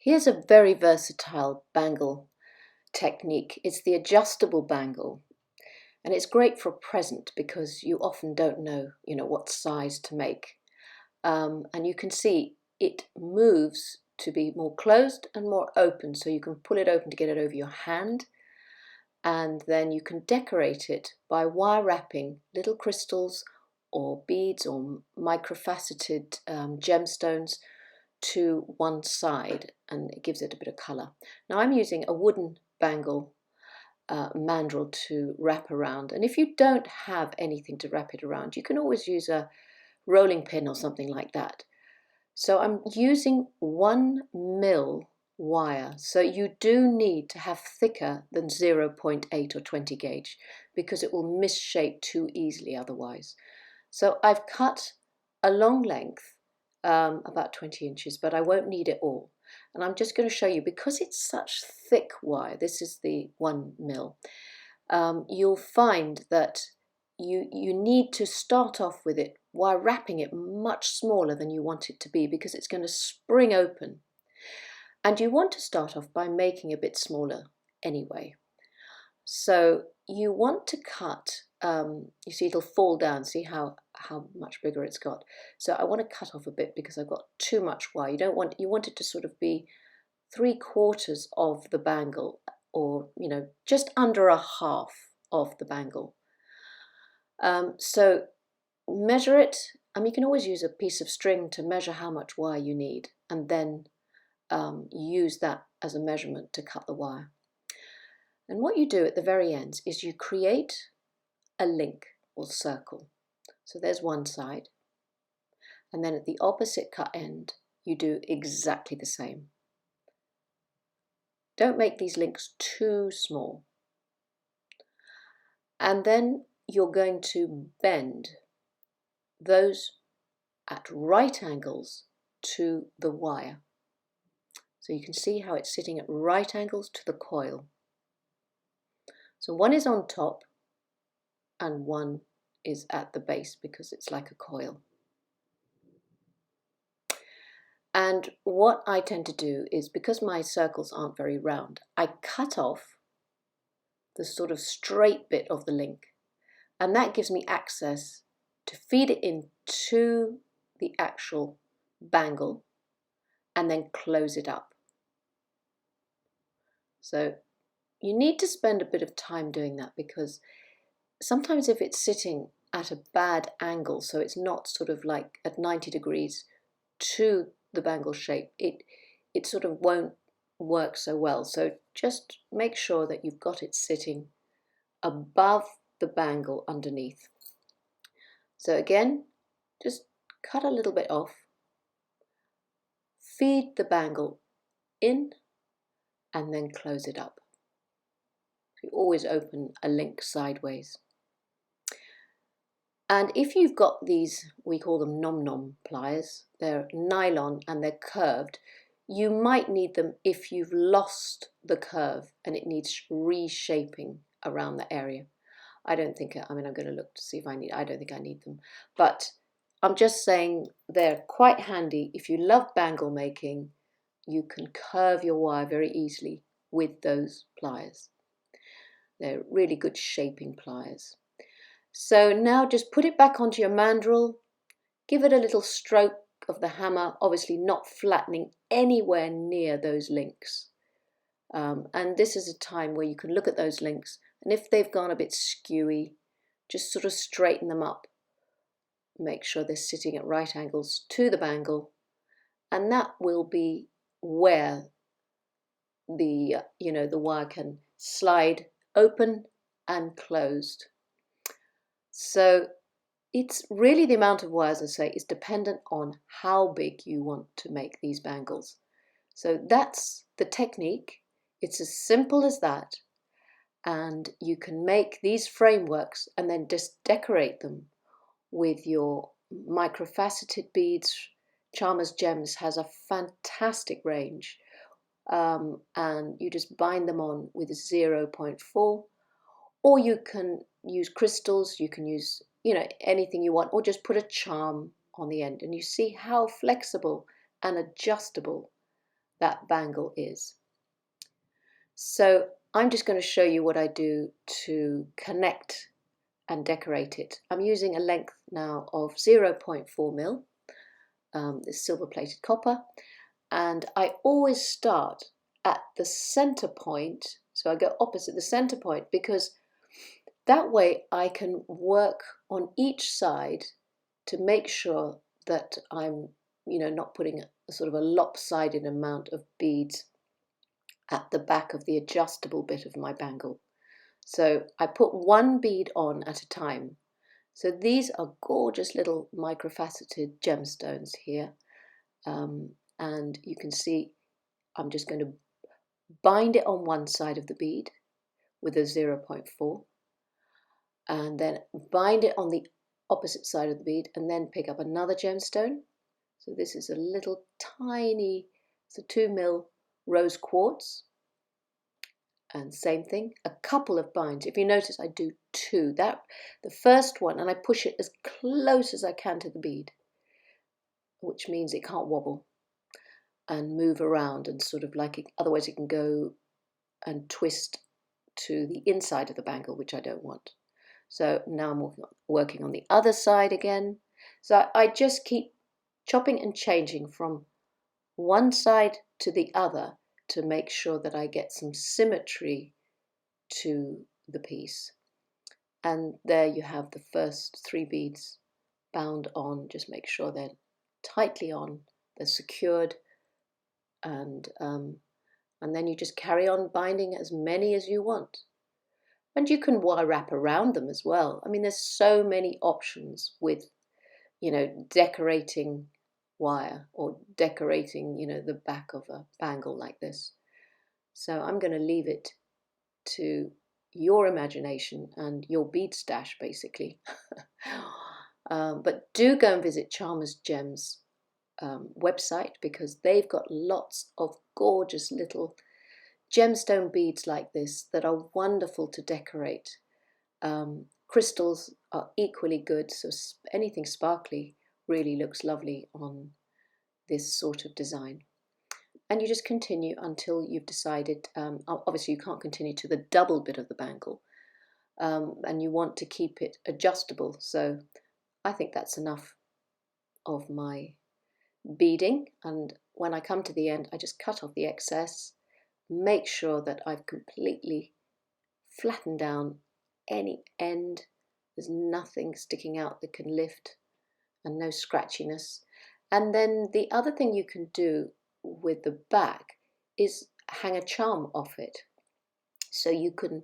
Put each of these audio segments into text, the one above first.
Here's a very versatile bangle technique. It's the adjustable bangle, and it's great for a present because you often don't know, what size to make. And you can see it moves to be more closed and more open, so you can pull it open to get it over your hand, and then you can decorate it by wire wrapping little crystals or beads or microfaceted gemstones to one side, and it gives it a bit of colour. Now I'm using a wooden bangle mandrel to wrap around, and if you don't have anything to wrap it around, you can always use a rolling pin or something like that. So I'm using 1 mil wire, so you do need to have thicker than 0.8 or 20 gauge because it will misshape too easily otherwise. So I've cut a long length, about 20 inches, but I won't need it all. And I'm just going to show you, because it's such thick wire, this is the 1 mil, you'll find that you need to start off with it while wrapping it much smaller than you want it to be, because it's going to spring open. And you want to start off by making a bit smaller anyway. So you want to cut, you see it'll fall down, see how much bigger it's got. So I want to cut off a bit because I've got too much wire. You want it to sort of be 3/4 of the bangle, or just under a half of the bangle. So measure it. You can always use a piece of string to measure how much wire you need, and then use that as a measurement to cut the wire. And what you do at the very ends is you create a link or circle. So there's one side, and then at the opposite cut end you do exactly the same. Don't make these links too small. And then you're going to bend those at right angles to the wire. So you can see how it's sitting at right angles to the coil. So one is on top and one is at the base because it's like a coil. And what I tend to do is, because my circles aren't very round, I cut off the sort of straight bit of the link, and that gives me access to feed it into the actual bangle and then close it up. So you need to spend a bit of time doing that, because sometimes if it's sitting at a bad angle, so it's not sort of like at 90 degrees to the bangle shape, it sort of won't work so well. So just make sure that you've got it sitting above the bangle underneath. So again, just cut a little bit off, feed the bangle in, and then close it up. You always open a link sideways. And if you've got these, we call them nom-nom pliers, they're nylon and they're curved, you might need them if you've lost the curve and it needs reshaping around the area. I'm going to look to see if I don't think I need them, but I'm just saying they're quite handy. If you love bangle making, you can curve your wire very easily with those pliers. They're really good shaping pliers. So now just put it back onto your mandrel, give it a little stroke of the hammer, obviously not flattening anywhere near those links. And this is a time where you can look at those links, and if they've gone a bit skewy, just sort of straighten them up. Make sure they're sitting at right angles to the bangle, and that will be where the wire can slide open and closed. So it's really the amount of wire, as I say, is dependent on how big you want to make these bangles. So that's the technique. It's as simple as that, and you can make these frameworks and then just decorate them with your microfaceted beads. Charmers Gems has a fantastic range, and you just bind them on with 0.4, or you can use crystals, you can use anything you want, or just put a charm on the end, and you see how flexible and adjustable that bangle is. So I'm just going to show you what I do to connect and decorate it. I'm using a length now of 0.4 mil, this silver plated copper, and I always start at the center point. So I go opposite the center point, because that way I can work on each side to make sure that I'm, not putting a sort of a lopsided amount of beads at the back of the adjustable bit of my bangle. So I put one bead on at a time. So these are gorgeous little microfaceted gemstones here. And you can see I'm just going to bind it on one side of the bead with a 0.4, and then bind it on the opposite side of the bead, and then pick up another gemstone. So this is a little tiny, it's a 2 mil rose quartz, and same thing, a couple of binds. If you notice, I do two. The first one, and I push it as close as I can to the bead, which means it can't wobble and move around and sort of like it, otherwise it can go and twist to the inside of the bangle, which I don't want. So now I'm working on the other side again. So I just keep chopping and changing from one side to the other to make sure that I get some symmetry to the piece. And there you have the first 3 beads bound on. Just make sure they're tightly on, they're secured, and then you just carry on binding as many as you want. And you can wire wrap around them as well. I mean, there's so many options with, decorating wire or decorating, the back of a bangle like this. So I'm going to leave it to your imagination and your bead stash, basically. But do go and visit Charmers Gems website, because they've got lots of gorgeous little gemstone beads like this that are wonderful to decorate. Crystals are equally good, so anything sparkly really looks lovely on this sort of design. And you just continue until you've decided, obviously you can't continue to the double bit of the bangle, and you want to keep it adjustable. So I think that's enough of my beading, and when I come to the end, I just cut off the excess, make sure that I've completely flattened down any end. There's nothing sticking out that can lift, and no scratchiness. And then the other thing you can do with the back is hang a charm off it. So you can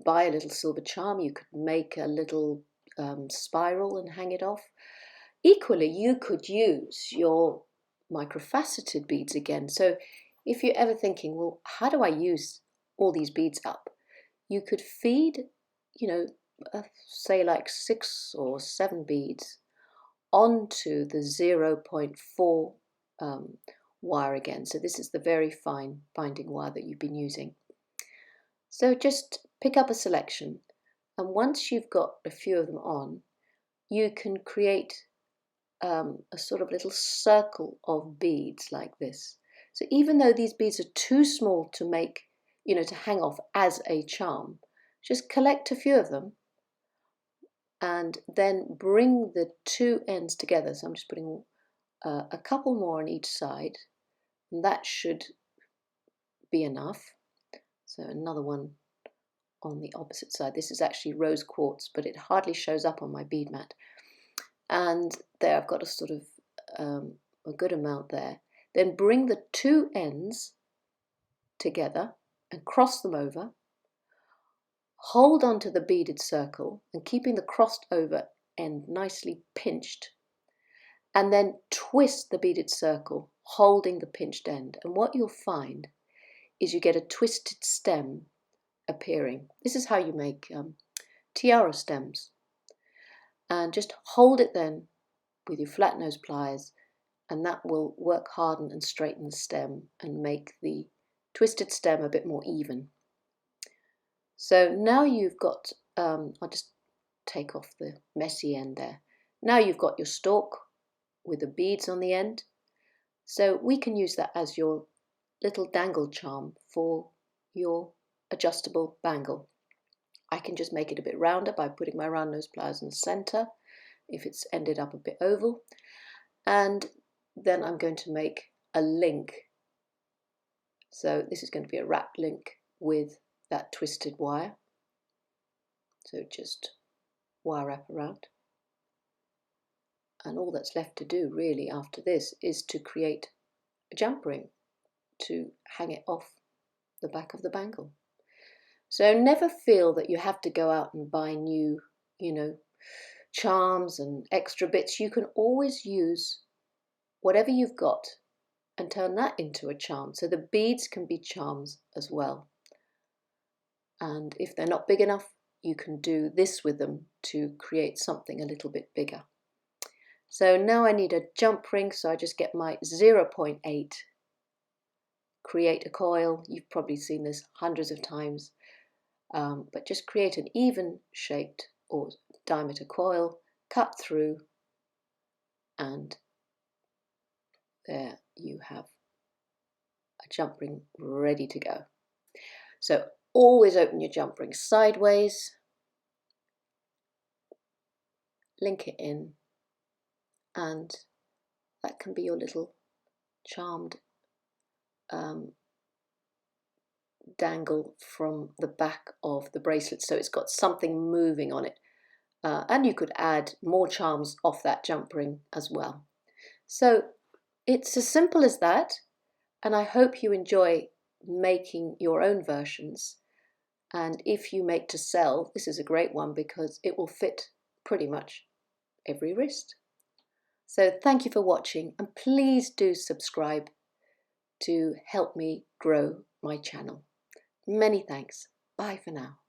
buy a little silver charm, you could make a little spiral and hang it off. Equally, you could use your microfaceted beads again. So if you're ever thinking, well, how do I use all these beads up? You could feed, say like 6 or 7 beads onto the 0.4 wire again. So this is the very fine binding wire that you've been using. So just pick up a selection, and once you've got a few of them on, you can create a sort of little circle of beads like this. So even though these beads are too small to make, to hang off as a charm, just collect a few of them and then bring the 2 ends together. So I'm just putting a couple more on each side, and that should be enough. So another one on the opposite side. This is actually rose quartz, but it hardly shows up on my bead mat. And there I've got a sort of a good amount there. Then bring the 2 ends together and cross them over. Hold onto the beaded circle and keeping the crossed over end nicely pinched. And then twist the beaded circle, holding the pinched end. And what you'll find is you get a twisted stem appearing. This is how you make tiara stems. And just hold it then with your flat nose pliers, and that will work harden and straighten the stem and make the twisted stem a bit more even. So now you've got, I'll just take off the messy end there. Now you've got your stalk with the beads on the end. So we can use that as your little dangle charm for your adjustable bangle. I can just make it a bit rounder by putting my round nose pliers in the center if it's ended up a bit oval, and then I'm going to make a link. So this is going to be a wrapped link with that twisted wire, so just wire wrap around, and all that's left to do really after this is to create a jump ring to hang it off the back of the bangle. So never feel that you have to go out and buy new, charms and extra bits. You can always use whatever you've got and turn that into a charm. So the beads can be charms as well. And if they're not big enough, you can do this with them to create something a little bit bigger. So now I need a jump ring, so I just get my 0.8, create a coil. You've probably seen this hundreds of times, but just create an even shaped or diameter coil, cut through, and there you have a jump ring ready to go. So always open your jump ring sideways, link it in, and that can be your little charmed dangle from the back of the bracelet, so it's got something moving on it. And you could add more charms off that jump ring as well. So it's as simple as that, and I hope you enjoy making your own versions. And if you make to sell, this is a great one because it will fit pretty much every wrist. So thank you for watching, and please do subscribe to help me grow my channel. Many thanks. Bye for now.